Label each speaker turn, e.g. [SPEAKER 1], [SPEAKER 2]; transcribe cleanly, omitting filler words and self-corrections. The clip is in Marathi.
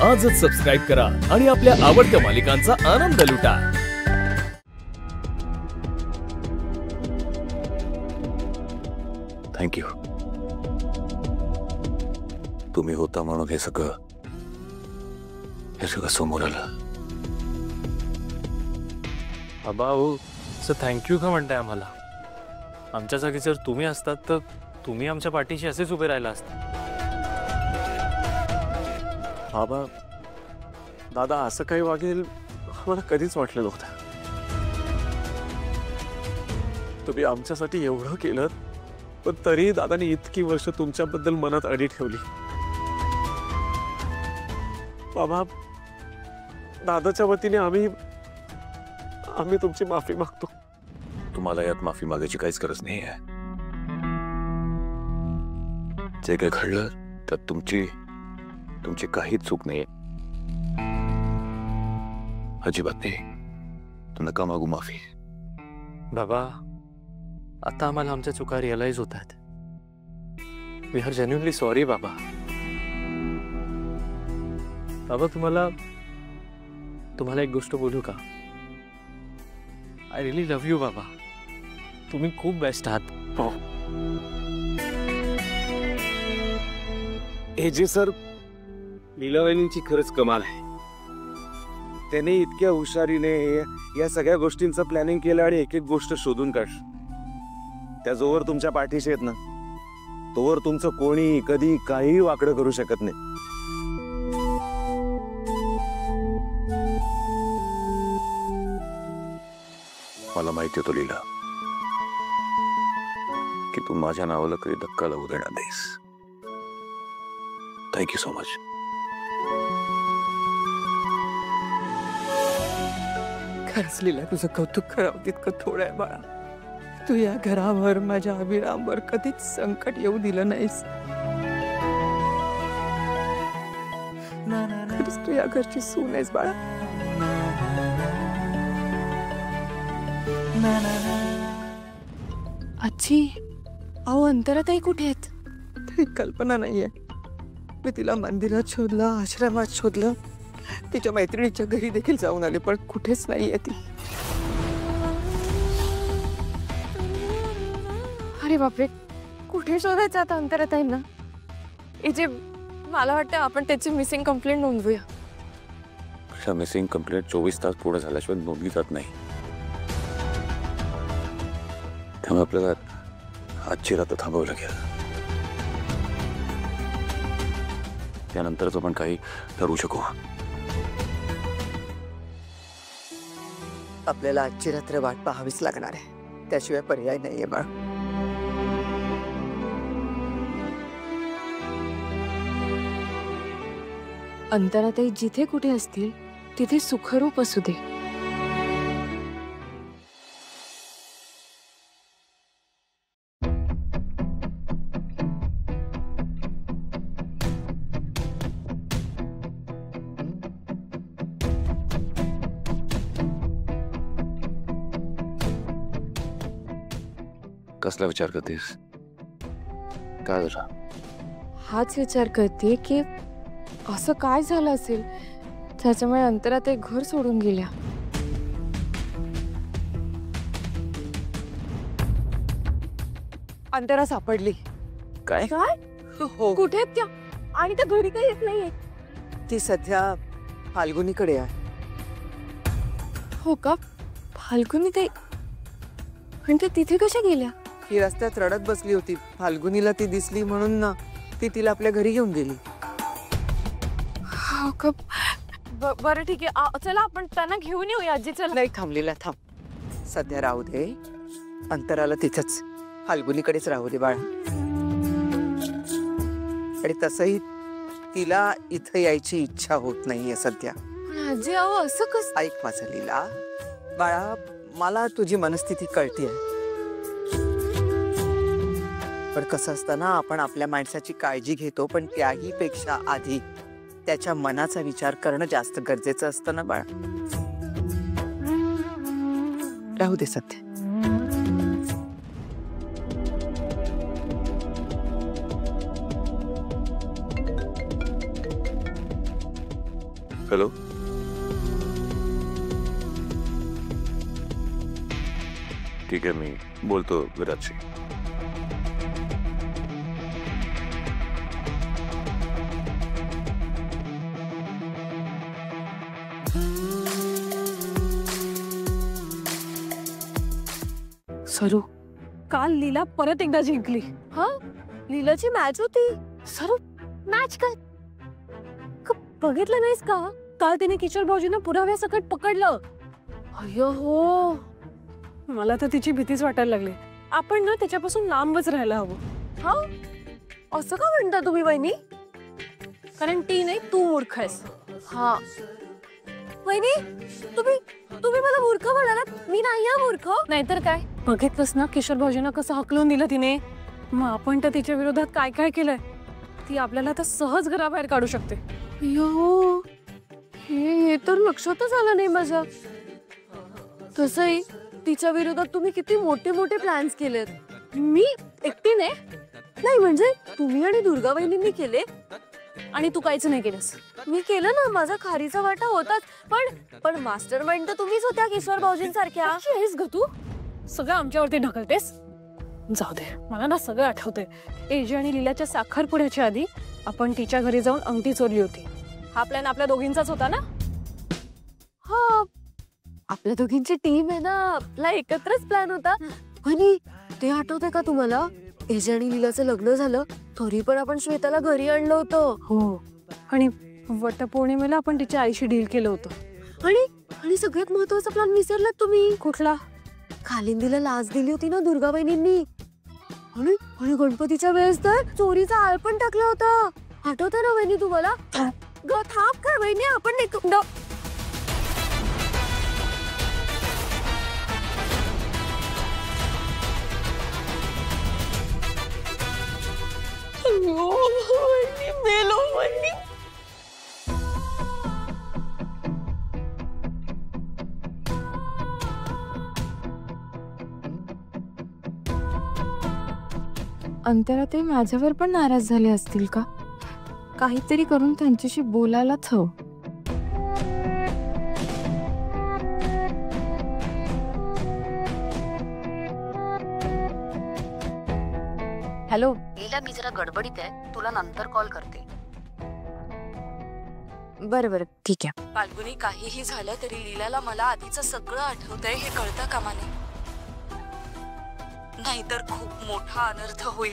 [SPEAKER 1] आजच सबस्क्राईब करा आणि आपल्या आवडत्या मालिकांचा आनंद लुटा।
[SPEAKER 2] थँक्यू। तुम्ही होता म्हणून हे सगळं समोर आलं।
[SPEAKER 3] बाबा हो, थँक्यू का म्हणताय आम्हाला? आमच्या जागी जर तुम्ही असतात तर तुम्ही आमच्या पाठीशी असेच उभे राहिला असता।
[SPEAKER 4] बाबा, दादा असं काही वागेल मला कधीच वाटलं नव्हतं। तुम्ही आमच्यासाठी एवढं केलं, पण तरी दादाने इतकी वर्ष तुमच्याबद्दल मनात अडी ठेवली। बाबा, दादाच्या वतीने आम्ही तुमची माफी मागतो।
[SPEAKER 2] तुम्हाला यात माफी मागायची काहीच गरज नाही आहे। जे काही घडलं त्यात तुमची काहीच चूक नाही, अजिबात नाही। तू नका मागू माफी।
[SPEAKER 3] बाबा, आता आम्हाला आमच्या चुका रिअलाइज होतात। वी आर जेन्युइनली सॉरी बाबा। बाबा, तुम्हाला एक गोष्ट बोलू का? आय रियली लव्ह यू बाबा। तुम्ही खूप बेस्ट आहात।
[SPEAKER 4] हो
[SPEAKER 5] एजे सर, लीलावहिनींची खरंच कमाल आहे। त्याने इतक्या हुशारीने या सगळ्या गोष्टींचं प्लॅनिंग केलं आणि एक एक गोष्ट शोधून काढली। त्या जोवर तुमच्या पाठीशी आहेत ना, तोवर तुमचं कोणी कधी काही वाकडं करू शकत नाही।
[SPEAKER 2] मला माहिती होतं लीला की तू माझ्या नावाला कधी धक्का लावू देणार नाहीस। Thank you so much.
[SPEAKER 6] खरंच लीला, तुझं कौतुक करावं तितकं थोडं आहे बाळा। तू या घरावर, माझ्या अभिरामवर कधीच संकट येऊ दिलं नाहीस। खरंच तू या घरची सून आहेस बाळा।
[SPEAKER 7] आजी, अहो अंतराताई कुठे आहेत?
[SPEAKER 6] तरी कल्पना नाहीये। मी तिला मंदिरात शोधलं, आश्रमात शोधलं, तिच्या मैत्रिणीच्या घरी देखील जाऊन आले, पण कुठेच नाहीये ती।
[SPEAKER 7] अरे बापरे, कुठे शोधायचं आता अंतराताईंना? जे मला वाटतं आपण त्याची मिसिंग कंप्लेंट नोंदवूया।
[SPEAKER 2] मिसिंग कंप्लेंट 24 तास पूर्ण झाल्याशिवाय नोंदली जात नाही। त्यामुळे आपल्याला आजची रात्र थांबवावं लागेल। त्यानंतरच आपण काही ठरवू शकू।
[SPEAKER 6] आपल्याला आजची रात्र वाट पाहावीच लागणार आहे, त्याशिवाय पर्याय नाहीये बाळ।
[SPEAKER 7] अंतराताई जिथे कुठे असतील तिथे सुखरूप असू दे।
[SPEAKER 2] कसला विचार करतेस? काय झालं?
[SPEAKER 7] हाच विचार करते की असं काय झालं असेल त्याच्यामुळे अंतराताई घर सोडून गेल्या।
[SPEAKER 6] अंतरा सापडली।
[SPEAKER 2] काय?
[SPEAKER 7] काय?
[SPEAKER 6] हो,
[SPEAKER 7] कुठे आहेत त्या? आणि त्या घरी काही येत नाहीये?
[SPEAKER 6] ती सध्या फाल्गुनीकडे आहे।
[SPEAKER 7] हो का? फाल्गुनी ताई, पण ते तिथे कशा गेल्या?
[SPEAKER 6] ही रस्त्यात रडत बसली होती। फाल्गुनीला ती दिसली म्हणून ना ती तिला आपल्या घरी घेऊन गेली।
[SPEAKER 7] हो का? बरं ठीक आहे, चला आपण त्यांना घेऊन येऊया आजी। चला।
[SPEAKER 6] नाही, थांबलेला थांब, सध्या राहू दे। अंतराला तिथंच फाल्गुनीकडेच राहू दे बाळा। आणि तसंही तिला इथं यायची इच्छा होत नाहीये सध्या।
[SPEAKER 7] आजी, अहो असं कसं?
[SPEAKER 6] ऐक माझं लीला बाळा, मला तुझी मनस्थिती कळतेय, पण कसं असतं ना, आपण आपल्या माणसाची काळजी घेतो, पण त्याही पेक्षा आधी त्याच्या मनाचा विचार करणं जास्त गरजेचं असतं ना बाळा। राहू दे सध्या।
[SPEAKER 2] हॅलो. ठीक आहे, मी बोलतो विराटशी.
[SPEAKER 8] सरू, काल लीला परत एकदा जिंकली.
[SPEAKER 7] हा, लीलाची मॅच होती.
[SPEAKER 8] सरू, मॅच काय बघितलं नाहीस का? काल तिने किशोर भाऊजींना पुराव्यासकट पकडलं.
[SPEAKER 7] अय्यो हो,
[SPEAKER 8] मला तर तिची भीतीच वाटायला लागली. आपण ना त्याच्यापासून लांबच राहायला हवं.
[SPEAKER 7] हा असं का म्हणता तुम्ही वहिनी?
[SPEAKER 8] कारण ती नाही, तू मूर्ख आहेस.
[SPEAKER 7] हा वहिनी, तुम्ही मला मूर्ख म्हणालात. मी नाही आहे मूर्ख.
[SPEAKER 8] नाहीतर काय, बघितलंस ना किशोर भाऊजींना कसं हकलून दिलं तिने. मग आपण तर तिच्या विरोधात काय काय केलंय. ती आपल्याला तर सहज घराबाहेर काढू शकते.
[SPEAKER 7] अय्यो, हे तर लक्षातच आलं नाही माझ्या. तसंही तिच्या विरोधात तुम्ही किती मोठे मोठे प्लॅन्स केलेत.
[SPEAKER 8] मी एकटीने?
[SPEAKER 7] नाही म्हणजे तुम्ही आणि दुर्गा वहिनींनी केले.
[SPEAKER 8] आणि तू काहीच नाही केलंस.
[SPEAKER 7] मी केलं ना, माझा खारीचा वाटा होताच. पण मास्टर माइंड तर तुम्हीच होत्या किशोर भाऊजींसारख्या.
[SPEAKER 8] कशी आहेस ग तू? सगळं आमच्यावरती ढकलतेस. जाऊ दे, मला ना सगळं आठवतंय. एजी आणि लीलाच्या साखरपुड्याच्या आधी आपण तिच्या घरी जाऊन अंगठी चोरली होती. हा प्लॅन आपल्या दोघींचाच होता ना?
[SPEAKER 7] हा, आपल्या दोघींची टीम आहे ना, आपला एकत्रच प्लॅन होता. आणि ते आठवतंय का तुम्हाला? एजी आणि लीलाचं लग्न झालं तरी पण आपण श्वेताला घरी आणलं होतं.
[SPEAKER 8] हो, आणि वटपौर्णिमेला आपण तिच्या आईशी डील केलं होतं.
[SPEAKER 7] आणि सगळ्यात महत्वाचा प्लॅन विसरलात तुम्ही.
[SPEAKER 8] कुठला?
[SPEAKER 7] खालिंदीला लाच दिली होती ना दुर्गा वहिनींनी. आणि गणपतीच्या वेळेस तर चोरीचा आळ पण टाकला होता. आठवतं ना वहिनी तुम्हाला? थांब काय वहिनी, आपण मेलो वहिनी.
[SPEAKER 9] अंतरा ते माझ्यावर पण नाराज झाले असतील का? काहीतरी करून त्यांच्याशी बोलायलाच हवं.
[SPEAKER 10] हॅलो लीला, मी जरा गडबडीत आहे, तुला नंतर कॉल करते.
[SPEAKER 7] बरं ठीक आहे.
[SPEAKER 10] फाल्गुनी, काहीही झालं तरी लीलाला मला आधीचं सगळं आठवतंय हे कळतं कामा नये. नाहीतर खूप मोठा अनर्थ होईल.